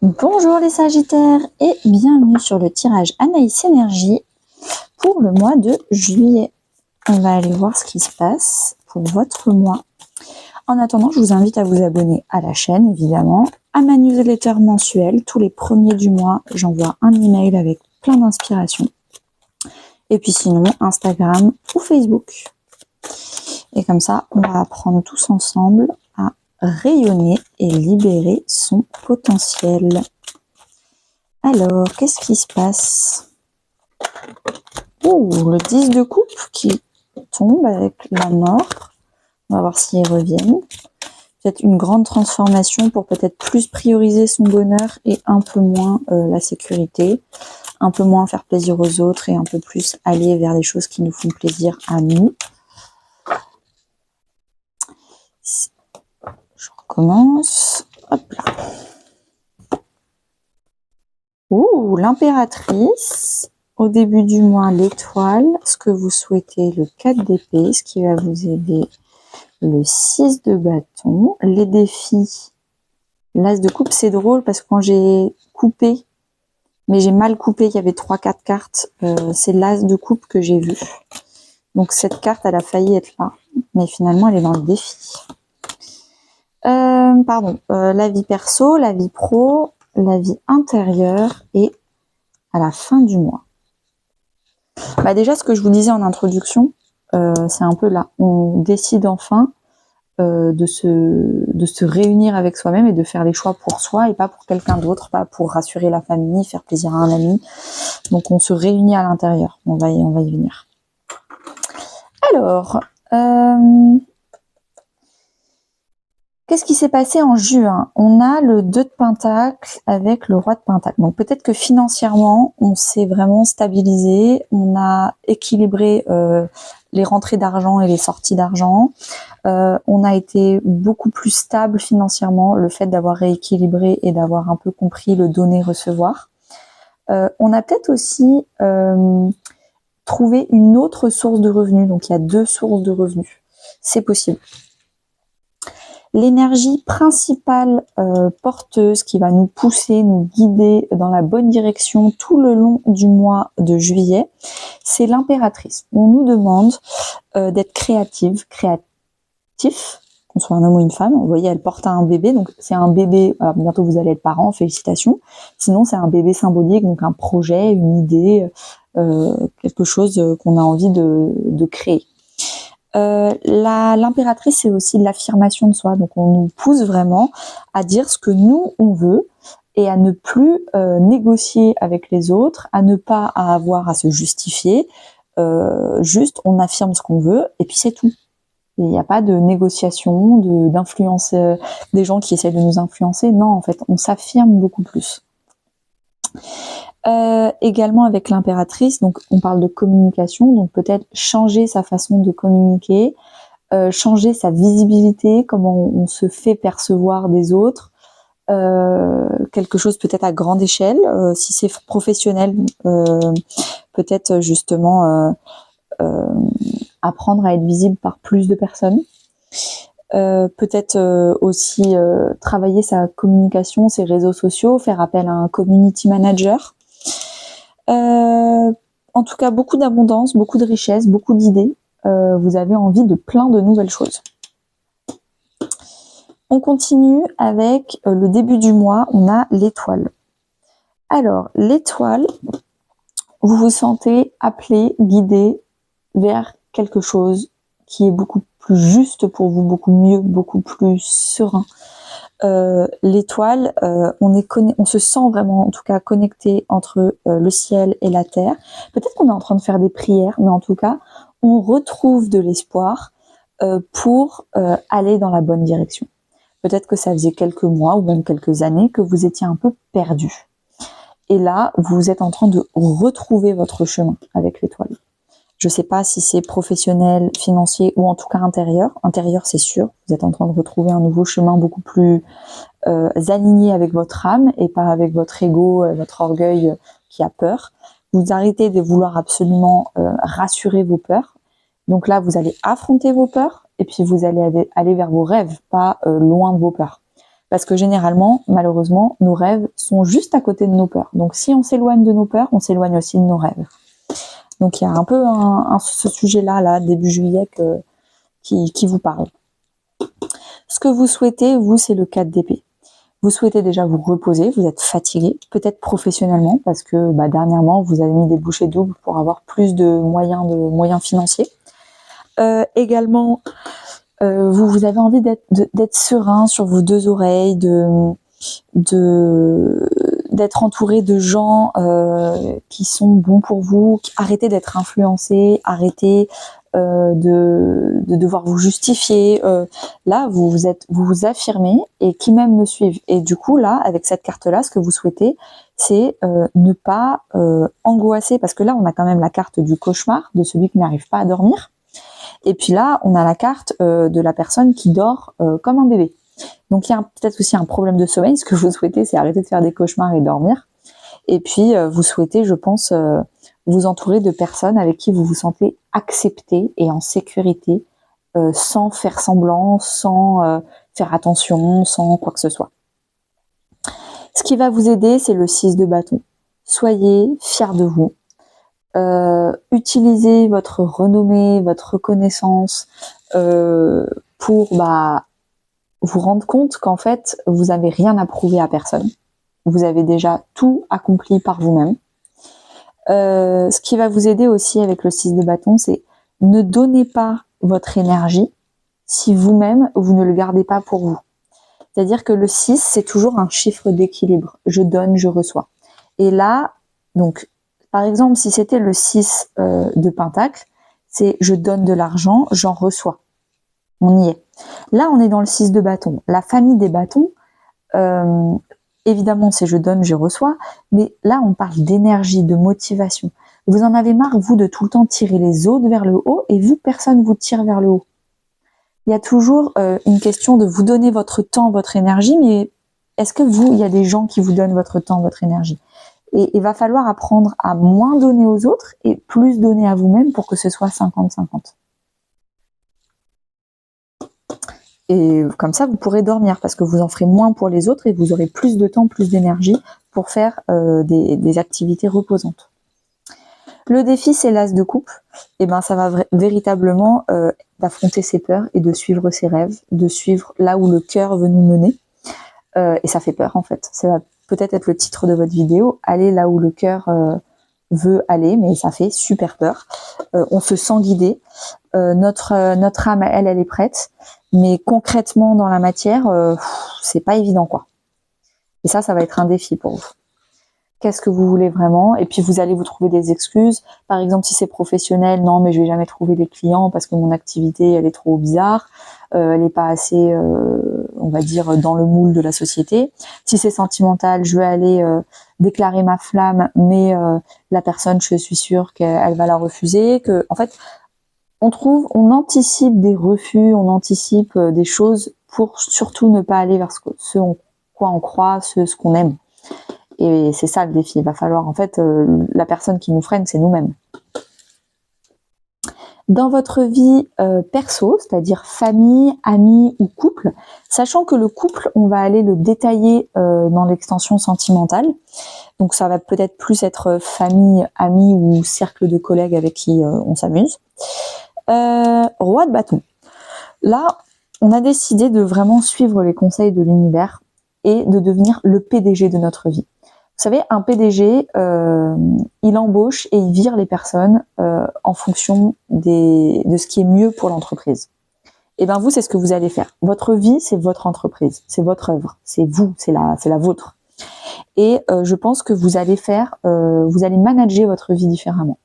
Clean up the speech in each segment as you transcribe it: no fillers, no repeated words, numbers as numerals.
Bonjour les Sagittaires et bienvenue sur le tirage Anaïs Énergie pour le mois de juillet. On va aller voir ce qui se passe pour votre mois. En attendant, je vous invite à vous abonner à la chaîne, évidemment, à ma newsletter mensuelle. Tous les premiers du mois, j'envoie un email avec plein d'inspiration. Et puis sinon, Instagram ou Facebook. Et comme ça, on va apprendre tous ensemble à rayonner et libérer son potentiel. Alors, qu'est-ce qui se passe? Oh, le 10 de coupe qui tombe avec la mort. On va voir s'ils reviennent. Peut-être une grande transformation pour peut-être plus prioriser son bonheur et un peu moins la sécurité. Un peu moins faire plaisir aux autres et un peu plus aller vers les choses qui nous font plaisir à nous. Je recommence. Hop là. Ouh, l'impératrice. Au début du mois, l'étoile. Ce que vous souhaitez, le 4 d'épée. Ce qui va vous aider, le 6 de bâton. Les défis. L'as de coupe, c'est drôle parce que quand j'ai coupé, mais j'ai mal coupé, il y avait 3-4 cartes. C'est l'as de coupe que j'ai vu. Donc cette carte, elle a failli être là. Mais finalement, elle est dans le défi. La vie perso, la vie pro, la vie intérieure et à la fin du mois. Déjà, ce que je vous disais en introduction, c'est un peu là. On décide enfin de se réunir avec soi-même et de faire les choix pour soi et pas pour quelqu'un d'autre, pas pour rassurer la famille, faire plaisir à un ami. Donc, on se réunit à l'intérieur. On va y venir. Alors, qu'est-ce qui s'est passé en juin? On a le 2 de Pentacle avec le Roi de Pentacle. Donc peut-être que financièrement, on s'est vraiment stabilisé, on a équilibré les rentrées d'argent et les sorties d'argent. On a été beaucoup plus stable financièrement, le fait d'avoir rééquilibré et d'avoir un peu compris le donner-recevoir. On a peut-être aussi trouvé une autre source de revenus. Donc il y a 2 sources de revenus. C'est possible. L'énergie principale porteuse qui va nous pousser, nous guider dans la bonne direction tout le long du mois de juillet, c'est l'impératrice. On nous demande d'être créatif, qu'on soit un homme ou une femme. Vous voyez, elle porte un bébé, donc c'est un bébé, alors bientôt vous allez être parents, félicitations. Sinon, c'est un bébé symbolique, donc un projet, une idée, quelque chose qu'on a envie de créer. L'impératrice, c'est aussi l'affirmation de soi. Donc, on nous pousse vraiment à dire ce que nous, on veut et à ne plus négocier avec les autres, à ne pas avoir à se justifier. Juste, on affirme ce qu'on veut et puis c'est tout. Il n'y a pas de négociation, d'influence des gens qui essaient de nous influencer. Non, en fait, on s'affirme beaucoup plus. Également avec l'impératrice, donc on parle de communication, donc peut-être changer sa façon de communiquer, changer sa visibilité, comment on se fait percevoir des autres, quelque chose peut-être à grande échelle, si c'est professionnel, peut-être justement apprendre à être visible par plus de personnes. Peut-être aussi travailler sa communication, ses réseaux sociaux, faire appel à un community manager. En tout cas, beaucoup d'abondance, beaucoup de richesse, beaucoup d'idées. Vous avez envie de plein de nouvelles choses. On continue avec le début du mois, on a l'étoile. Alors, l'étoile, vous vous sentez appelé, guidé vers quelque chose qui est beaucoup plus juste pour vous, beaucoup mieux, beaucoup plus serein. L'étoile, on se sent vraiment, en tout cas, connecté entre le ciel et la terre. Peut-être qu'on est en train de faire des prières, mais en tout cas, on retrouve de l'espoir pour aller dans la bonne direction. Peut-être que ça faisait quelques mois ou même quelques années que vous étiez un peu perdu. Et là, vous êtes en train de retrouver votre chemin avec l'étoile. Je ne sais pas si c'est professionnel, financier ou en tout cas intérieur. Intérieur, c'est sûr. Vous êtes en train de retrouver un nouveau chemin beaucoup plus aligné avec votre âme et pas avec votre ego, votre orgueil qui a peur. Vous arrêtez de vouloir absolument rassurer vos peurs. Donc là, vous allez affronter vos peurs et puis vous allez aller vers vos rêves, pas loin de vos peurs. Parce que généralement, malheureusement, nos rêves sont juste à côté de nos peurs. Donc si on s'éloigne de nos peurs, on s'éloigne aussi de nos rêves. Donc il y a un peu ce sujet-là, là, début juillet, qui vous parle. Ce que vous souhaitez, vous, c'est le 4 d'épée. Vous souhaitez déjà vous reposer, vous êtes fatigué, peut-être professionnellement, parce que dernièrement, vous avez mis des bouchées doubles pour avoir plus de moyens financiers. Également, vous avez envie d'être serein sur vos deux oreilles, d'être entouré de gens qui sont bons pour vous, arrêtez d'être influencé, arrêtez de devoir vous justifier. Là, vous vous affirmez et qui même me suivent. Et du coup, là, avec cette carte-là, ce que vous souhaitez, c'est ne pas angoisser, parce que là, on a quand même la carte du cauchemar, de celui qui n'arrive pas à dormir. Et puis là, on a la carte de la personne qui dort comme un bébé. Donc il y a peut-être aussi un problème de sommeil. Ce que vous souhaitez, c'est arrêter de faire des cauchemars et dormir. Et puis vous souhaitez, je pense, vous entourer de personnes avec qui vous vous sentez accepté et en sécurité, sans faire semblant, sans faire attention, sans quoi que ce soit. Ce qui va vous aider, c'est le 6 de bâton. Soyez fiers de vous. Utilisez votre renommée, votre reconnaissance pour vous rendre compte qu'en fait, vous n'avez rien à prouver à personne. Vous avez déjà tout accompli par vous-même. Ce qui va vous aider aussi avec le 6 de bâton, c'est ne donnez pas votre énergie si vous-même, vous ne le gardez pas pour vous. C'est-à-dire que le 6, c'est toujours un chiffre d'équilibre. Je donne, je reçois. Et là, donc, par exemple, si c'était le 6 de pentacle, c'est je donne de l'argent, j'en reçois. On y est. Là, on est dans le 6 de bâton. La famille des bâtons, évidemment, c'est je donne, je reçois, mais là, on parle d'énergie, de motivation. Vous en avez marre, vous, de tout le temps tirer les autres vers le haut, et vous, personne vous tire vers le haut. Il y a toujours une question de vous donner votre temps, votre énergie, mais est-ce que vous, il y a des gens qui vous donnent votre temps, votre énergie ? Et il va falloir apprendre à moins donner aux autres et plus donner à vous-même pour que ce soit 50-50. Et comme ça, vous pourrez dormir parce que vous en ferez moins pour les autres et vous aurez plus de temps, plus d'énergie pour faire des activités reposantes. Le défi, c'est l'as de coupe. Et ça va véritablement d'affronter ses peurs et de suivre ses rêves, de suivre là où le cœur veut nous mener. Et ça fait peur en fait. Ça va peut-être être le titre de votre vidéo, aller là où le cœur veut aller, mais ça fait super peur. On se sent guidé. Notre âme, elle est prête, mais concrètement dans la matière, c'est pas évident quoi. Et ça va être un défi pour vous. Qu'est-ce que vous voulez vraiment? Et puis vous allez vous trouver des excuses. Par exemple, si c'est professionnel, non, mais je vais jamais trouver des clients parce que mon activité, elle est trop bizarre. Elle n'est pas assez, on va dire, dans le moule de la société. Si c'est sentimental, je vais aller déclarer ma flamme, mais la personne, je suis sûre qu'elle va la refuser. En fait, on anticipe des refus, on anticipe des choses pour surtout ne pas aller vers ce en quoi on croit, ce qu'on aime. Et c'est ça le défi. Il va falloir, en fait, la personne qui nous freine, c'est nous-mêmes. Dans votre vie perso, c'est-à-dire famille, amis ou couple, sachant que le couple, on va aller le détailler dans l'extension sentimentale. Donc ça va peut-être plus être famille, amis ou cercle de collègues avec qui on s'amuse. Roi de bâton. Là, on a décidé de vraiment suivre les conseils de l'univers et de devenir le PDG de notre vie. Vous savez, un PDG, il embauche et il vire les personnes en fonction de ce qui est mieux pour l'entreprise. Et vous, c'est ce que vous allez faire. Votre vie, c'est votre entreprise, c'est votre œuvre, c'est vous, c'est la vôtre. Et je pense que vous allez manager votre vie différemment.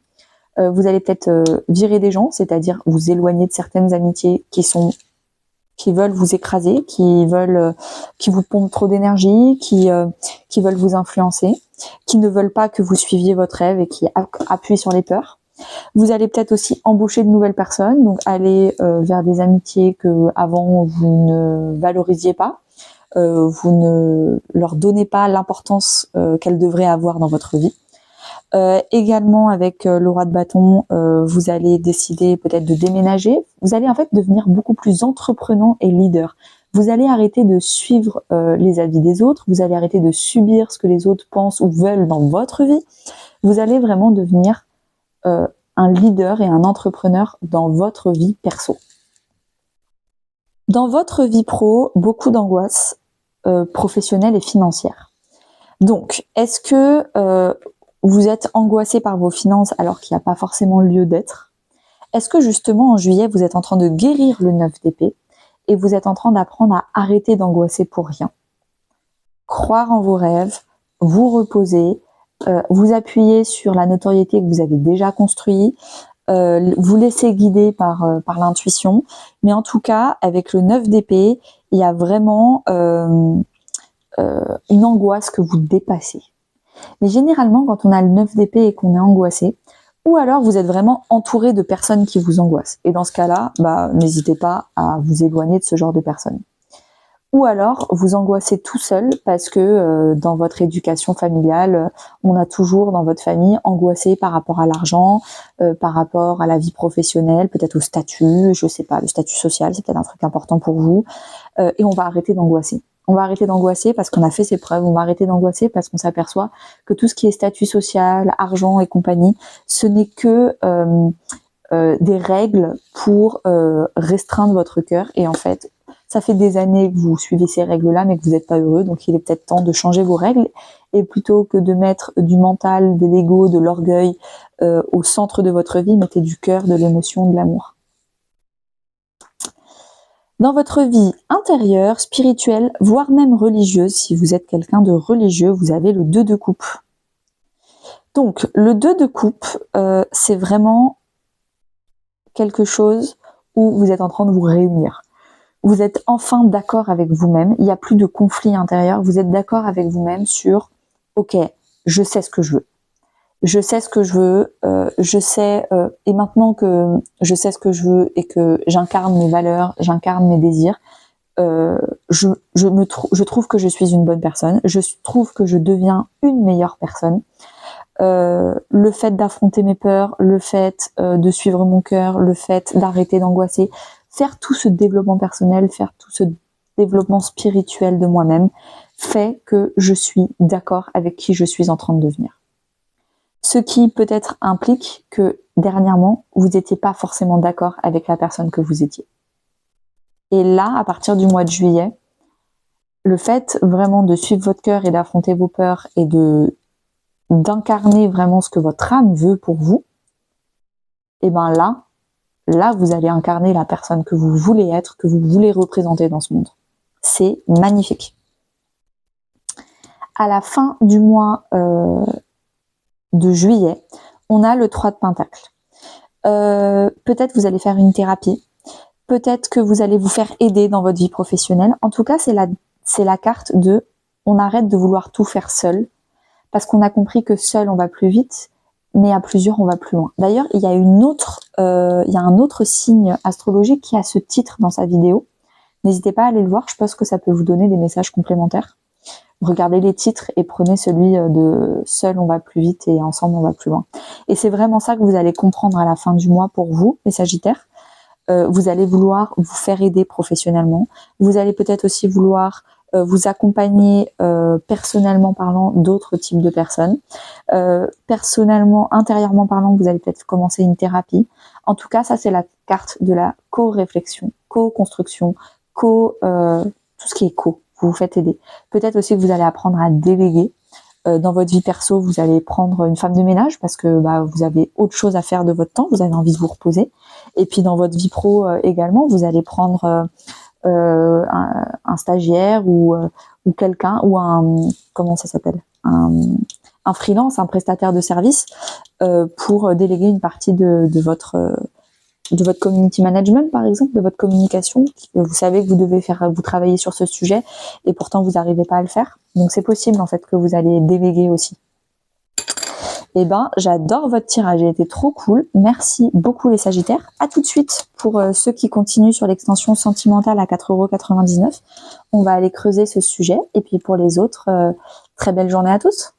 Vous allez peut-être virer des gens, c'est-à-dire vous éloigner de certaines amitiés qui veulent vous écraser, qui vous pompent trop d'énergie, qui veulent vous influencer, qui ne veulent pas que vous suiviez votre rêve et qui appuient sur les peurs. Vous allez peut-être aussi embaucher de nouvelles personnes, donc aller vers des amitiés que avant vous ne valorisiez pas, vous ne leur donnez pas l'importance qu'elles devraient avoir dans votre vie. Également avec le roi de bâton, vous allez décider peut-être de déménager. Vous allez en fait devenir beaucoup plus entreprenant et leader. Vous allez arrêter de suivre les avis des autres, vous allez arrêter de subir ce que les autres pensent ou veulent dans votre vie. Vous allez vraiment devenir un leader et un entrepreneur dans votre vie perso. Dans votre vie pro, beaucoup d'angoisse professionnelle et financière. Donc, est-ce que vous êtes angoissé par vos finances alors qu'il n'y a pas forcément lieu d'être? Est-ce que justement en juillet, vous êtes en train de guérir le 9 d'épée et vous êtes en train d'apprendre à arrêter d'angoisser pour rien? Croire en vos rêves, vous reposer, vous appuyer sur la notoriété que vous avez déjà construite, vous laisser guider par l'intuition. Mais en tout cas, avec le 9 d'épée, il y a vraiment une angoisse que vous dépassez. Mais généralement, quand on a le 9 d'épée et qu'on est angoissé, ou alors vous êtes vraiment entouré de personnes qui vous angoissent. Et dans ce cas-là, n'hésitez pas à vous éloigner de ce genre de personnes. Ou alors vous angoissez tout seul parce que dans votre éducation familiale, on a toujours dans votre famille angoissé par rapport à l'argent, par rapport à la vie professionnelle, peut-être au statut, je sais pas, le statut social, c'est peut-être un truc important pour vous. Et on va arrêter d'angoisser. On va arrêter d'angoisser parce qu'on a fait ses preuves, on va arrêter d'angoisser parce qu'on s'aperçoit que tout ce qui est statut social, argent et compagnie, ce n'est que des règles pour restreindre votre cœur. Et en fait, ça fait des années que vous suivez ces règles-là, mais que vous n'êtes pas heureux. Donc, il est peut-être temps de changer vos règles. Et plutôt que de mettre du mental, de l'ego, de l'orgueil au centre de votre vie, mettez du cœur, de l'émotion, de l'amour. Dans votre vie intérieure, spirituelle, voire même religieuse, si vous êtes quelqu'un de religieux, vous avez le 2 de coupe. Donc, le 2 de coupe, c'est vraiment quelque chose où vous êtes en train de vous réunir. Vous êtes enfin d'accord avec vous-même, il n'y a plus de conflit intérieur, vous êtes d'accord avec vous-même sur « Ok, je sais ce que je veux. Je sais ce que je veux, et maintenant que je sais ce que je veux et que j'incarne mes valeurs, j'incarne mes désirs, je trouve que je suis une bonne personne, je trouve que je deviens une meilleure personne. Le fait d'affronter mes peurs, le fait de suivre mon cœur, le fait d'arrêter d'angoisser, faire tout ce développement personnel, faire tout ce développement spirituel de moi-même, fait que je suis d'accord avec qui je suis en train de devenir. Ce qui peut-être implique que dernièrement, vous n'étiez pas forcément d'accord avec la personne que vous étiez. Et là, à partir du mois de juillet, le fait vraiment de suivre votre cœur et d'affronter vos peurs et d'incarner vraiment ce que votre âme veut pour vous, et ben là, vous allez incarner la personne que vous voulez être, que vous voulez représenter dans ce monde. C'est magnifique. À la fin du mois de juillet, on a le 3 de Pentacle. Peut-être vous allez faire une thérapie, peut-être que vous allez vous faire aider dans votre vie professionnelle. En tout cas, c'est la carte de on arrête de vouloir tout faire seul, parce qu'on a compris que seul on va plus vite, mais à plusieurs on va plus loin. D'ailleurs, il y a un autre signe astrologique qui a ce titre dans sa vidéo. N'hésitez pas à aller le voir, je pense que ça peut vous donner des messages complémentaires. Regardez les titres et prenez celui de seul on va plus vite et ensemble on va plus loin. Et c'est vraiment ça que vous allez comprendre à la fin du mois pour vous, les Sagittaires. Vous allez vouloir vous faire aider professionnellement. Vous allez peut-être aussi vouloir vous accompagner personnellement parlant d'autres types de personnes. Personnellement, intérieurement parlant, vous allez peut-être commencer une thérapie. En tout cas, ça c'est la carte de la co-réflexion, co-construction, tout ce qui est co. Vous vous faites aider. Peut-être aussi que vous allez apprendre à déléguer. Dans votre vie perso, vous allez prendre une femme de ménage parce que vous avez autre chose à faire de votre temps, vous avez envie de vous reposer. Et puis dans votre vie pro également, vous allez prendre un stagiaire ou quelqu'un ou comment ça s'appelle, un freelance, un prestataire de service pour déléguer une partie de votre community management, par exemple, de votre communication. Vous savez que vous devez vous travailler sur ce sujet et pourtant vous n'arrivez pas à le faire. Donc c'est possible en fait que vous allez déléguer aussi. Eh ben, j'adore votre tirage, il a été trop cool. Merci beaucoup les Sagittaires. À tout de suite pour ceux qui continuent sur l'extension sentimentale à 4,99 €. On va aller creuser ce sujet. Et puis pour les autres, très belle journée à tous.